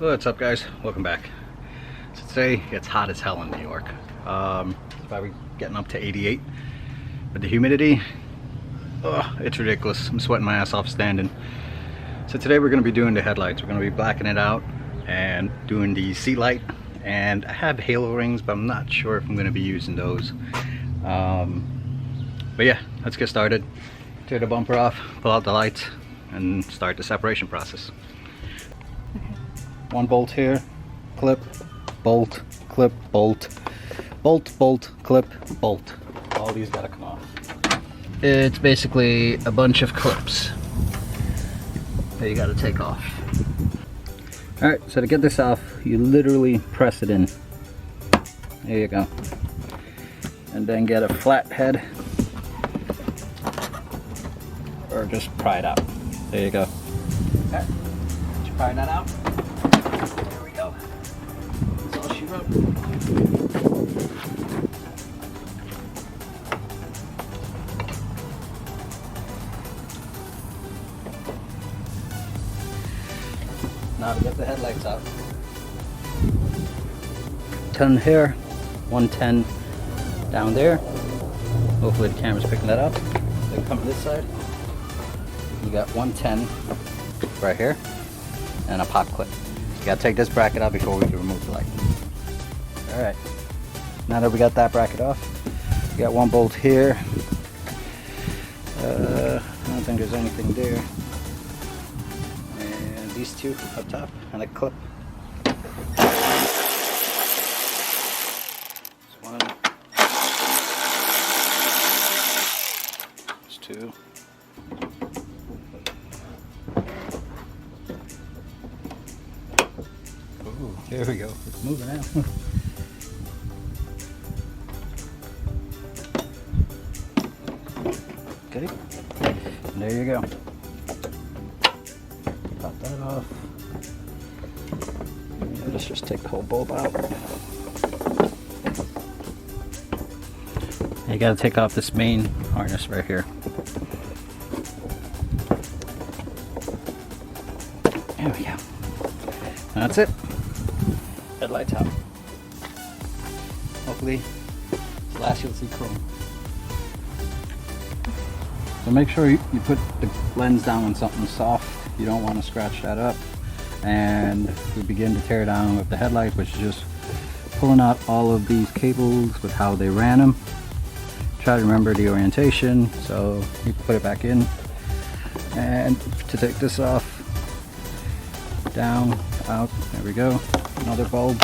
What's up, guys? Welcome back. So today it's hot as hell in New York. It's probably getting up to 88, but the humidity, it's ridiculous. I'm sweating my ass off standing. So today we're going to be doing the headlights. We're going to be blacking it out and doing the Sealant. And I have halo rings, but I'm not sure if I'm going to be using those. But yeah, let's get started. Tear the bumper off, pull out the lights, and start the separation process. One bolt here, clip, bolt, clip, bolt, bolt, bolt, clip, bolt. All these gotta come off. It's basically a bunch of clips that you gotta take off. Alright, so to get this off, you literally press it in. There you go. And then get a flat head, or just pry it out. There you go. Okay, just pry that out. There we go. That's all she wrote. Now to get the headlights out. 10 here, 110 down there. Hopefully the camera's picking that up. Then come to this side. You got 110 right here and a pop clip. You gotta take this bracket out before we can remove the light. Alright, now that we got that bracket off, we got one bolt here. I don't think there's anything there. And these two up top and a clip. There's one. There's two. Ooh, there we go. It's moving now. Okay. And there you go. Pop that off. And let's just take the whole bulb out. You gotta take off this main harness right here. There we go. That's it. Headlights out. Hopefully, last you'll see chrome. So make sure you put the lens down on something soft. You don't want to scratch that up. And we begin to tear down with the headlight, which is just pulling out all of these cables with how they ran them. Try to remember the orientation, so you can put it back in. And to take this off, down, out, there we go. Another bulb,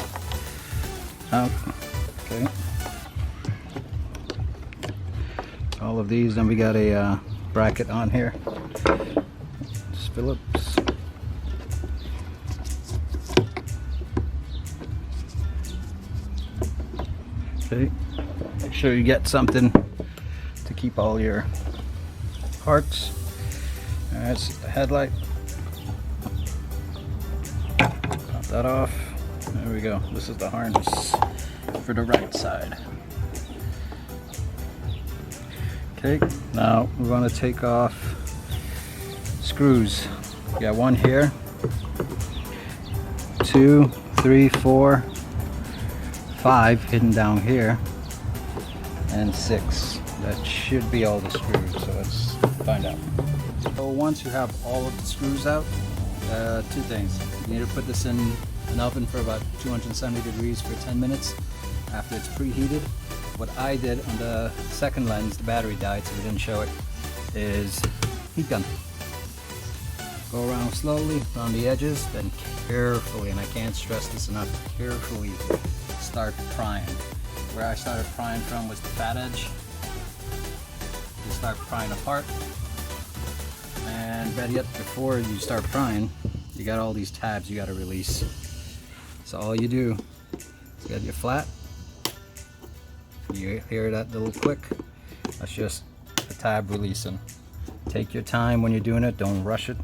out, okay. All of these, then we got a bracket on here. It's Phillips. Okay, make sure you get something to keep all your parts. That's the headlight. Pop that off. There we go. This is the harness for the right side. Okay, now we're going to take off screws. We got one here, 2, 3, 4, 5 hidden down here, and 6. That should be all the screws, so let's find out. So once you have all of the screws out, two things. You need to put this in an oven for about 270 degrees for 10 minutes after it's preheated. What I did on the second lens, the battery died, so we didn't show it, is heat gun. Go around slowly around the edges, then carefully, and I can't stress this enough, carefully start prying. Where I started prying from was the fat edge. You start prying apart, and better yet, before you start prying, you got all these tabs you got to release. So all you do is get your flat. You hear that little click? That's just the tab releasing. Take your time when you're doing it, don't rush it.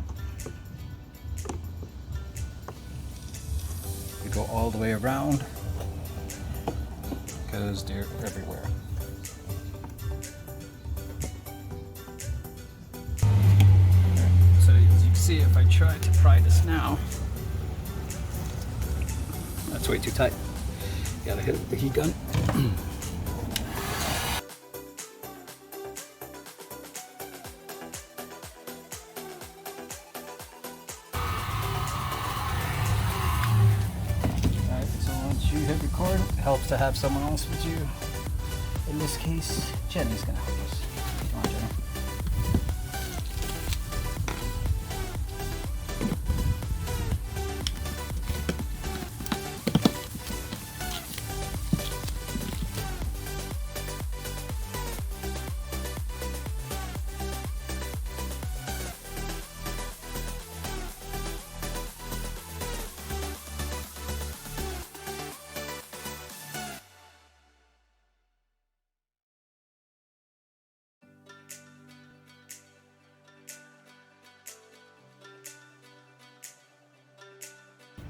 You go all the way around because they're everywhere. So as you can see, if I try to pry this now, That's way too tight. Gotta hit it with the heat gun. Alright, so once you hit record, it helps to have someone else with you. In this case, Jenny's gonna help us. Come on, Jenny.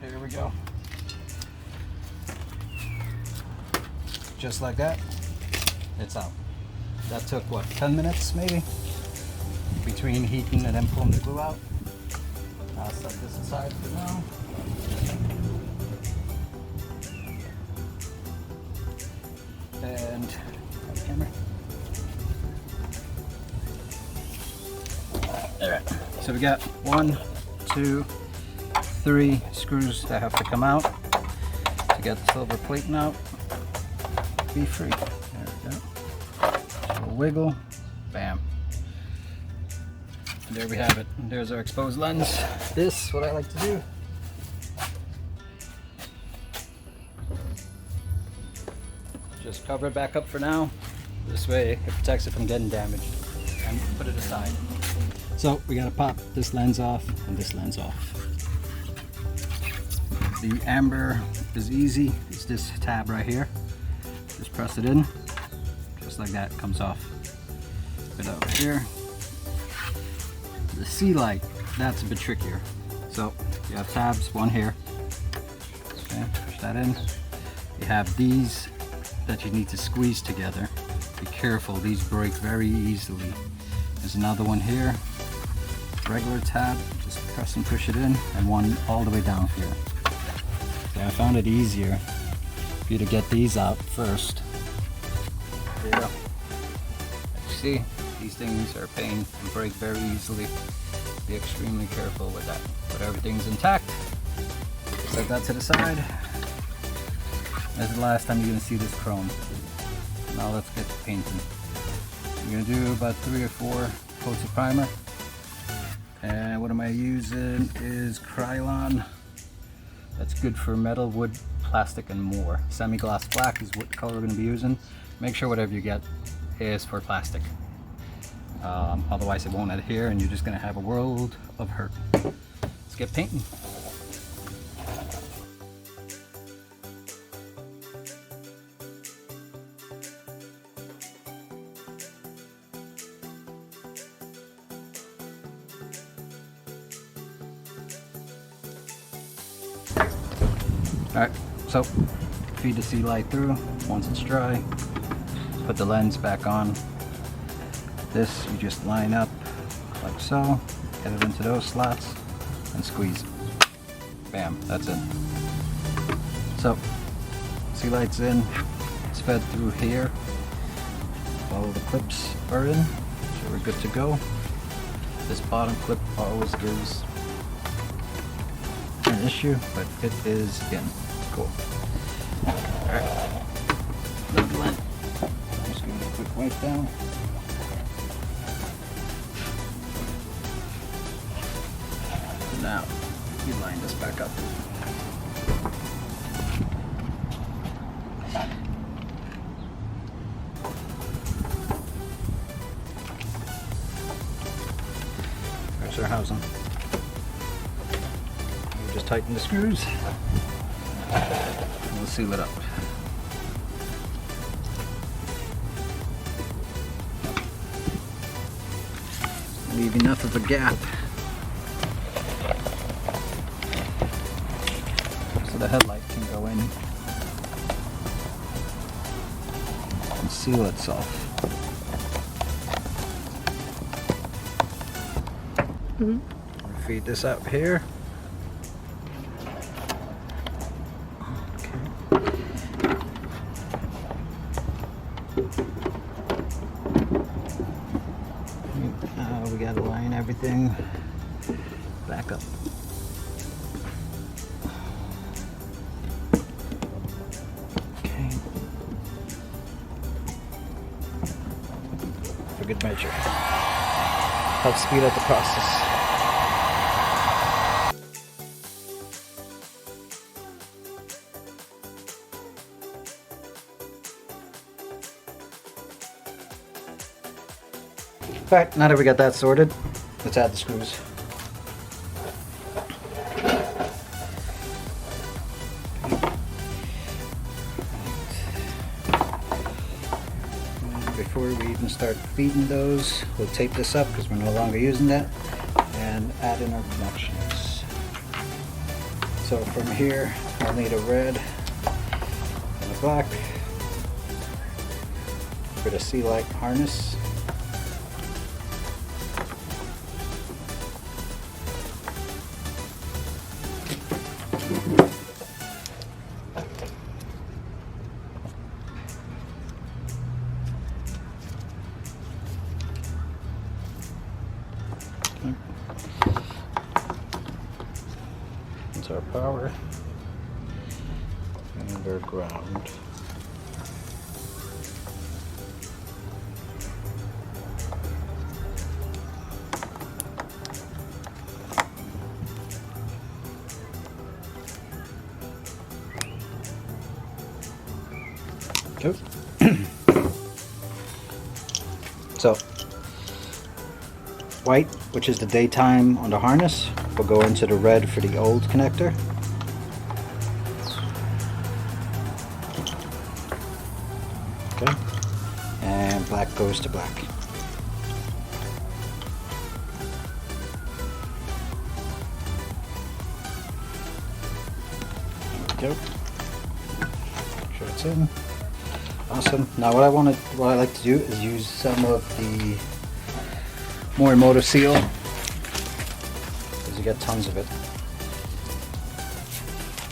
There we go. Just like that, it's out. That took what, 10 minutes maybe? Between heating and then pulling the glue out. I'll set this aside for now. And on the camera. Alright, so we got 1, 2, 3 screws that have to come out to get the silver plating out. Be free. There we go. So we'll wiggle. Bam. And there we have it. And there's our exposed lens. This, what I like to do. Just cover it back up for now. This way it protects it from getting damaged. And put it aside. So we gotta pop this lens off and this lens off. The amber is easy. It's this tab right here. Just press it in, just like that. It comes off. Put it over here. The C-Light, that's a bit trickier. So you have tabs, one here. Okay, push that in. You have these that you need to squeeze together. Be careful, these break very easily. There's another one here. Regular tab, just press and push it in, and one all the way down here. I found it easier for you to get these out first. There you go. As you see, these things are a pain and break very easily. Be extremely careful with that. But everything's intact. Set that to the side. That's the last time you're going to see this chrome. Now let's get to painting. I'm going to do about 3 or 4 coats of primer. And what am I using is Krylon. That's good for metal, wood, plastic, and more. Semi-gloss black is what color we're going to be using. Make sure whatever you get is for plastic. Otherwise it won't adhere and you're just going to have a world of hurt. Let's get painting. Alright, so feed the C-Light through. Once it's dry, put the lens back on. This you just line up like so, get it into those slots, and squeeze. Bam, that's it. So, C-Light's in, it's fed through here. All the clips are in, so we're good to go. This bottom clip always gives an issue, but it is in. Cool. Alright. Lead lens. I'm just gonna do a quick wipe down. Now, we line this back up. There's our housing. We'll just tighten the screws. And we'll seal it up. Leave enough of a gap so the headlight can go in and seal itself. Feed this up here. everything back up. Okay. For good measure. Helps speed up the process. Alright, now that we got that sorted, let's add the screws. Before we even start feeding those, we'll tape this up because we're no longer using that, and add in our connections. So from here, I'll need a red and a black for the Sealant harness. That's our power and our ground. Okay. So white, which is the daytime on the harness, will go into the red for the old connector. Okay. And black goes to black. There we go. Make sure it's in. Awesome. Now what I like to do is use some of the Morimoto seal, because you get tons of it.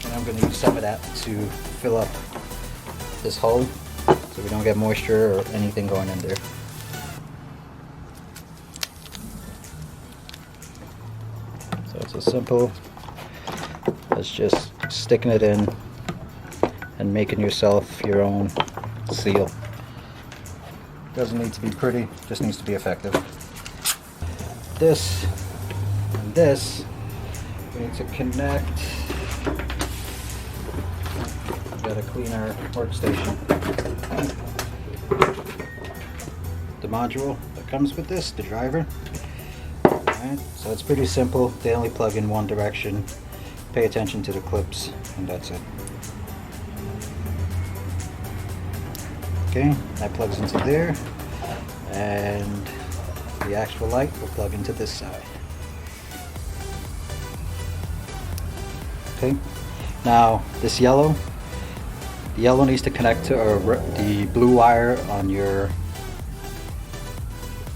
And I'm going to use some of that to fill up this hole so we don't get moisture or anything going in there. So it's as simple as just sticking it in and making yourself your own seal. Doesn't need to be pretty, just needs to be effective. This and this, we need to connect. We've got to clean our workstation. The module that comes with this, the driver. Alright, so it's pretty simple. They only plug in one direction. Pay attention to the clips, and that's it. Okay, that plugs into there, and the actual light will plug into this side. Okay, now this yellow, the yellow needs to connect to the blue wire on your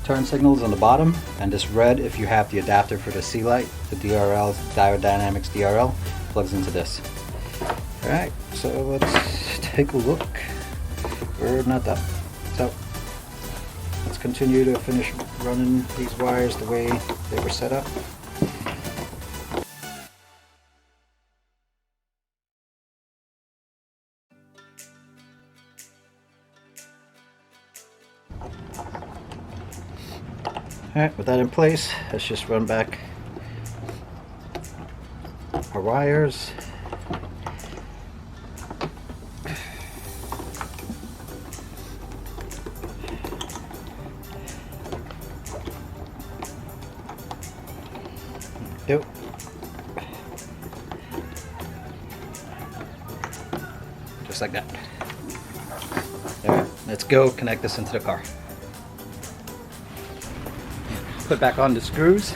turn signals on the bottom, and this red, if you have the adapter for the Sealant, the DRL, Diode Dynamics DRL, plugs into this. Alright, so let's take a look. We're not done. So let's continue to finish running these wires the way they were set up. Alright, with that in place, let's just run back our wires. Yep. Just like that. Alright, let's go connect this into the car. Put back on the screws,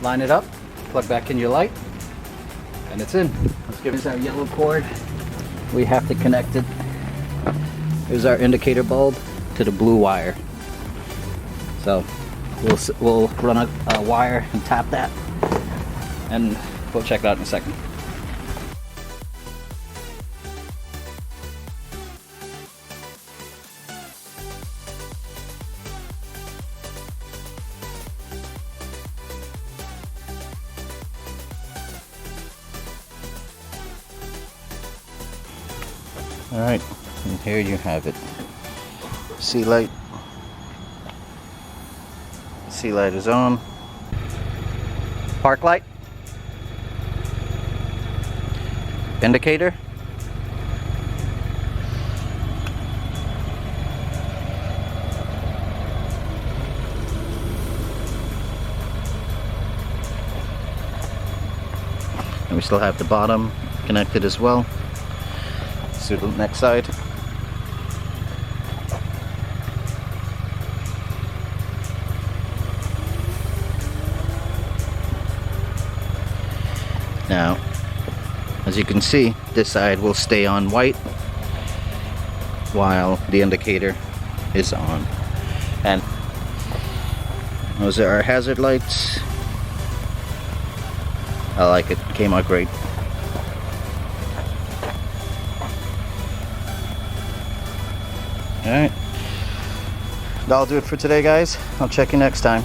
line it up, plug back in your light, and it's in. Let's give this our yellow cord. We have to connect it. Here's our indicator bulb to the blue wire. So we'll run a wire and tap that, and we'll check it out in a second. Alright, and here you have it. Sealant. Sealant is on. Park light. Indicator. And we still have the bottom connected as well. Let's do the next side. Now, as you can see, this side will stay on white while the indicator is on. And those are our hazard lights. I like it. Came out great. Alright. That'll do it for today, guys. I'll check you next time.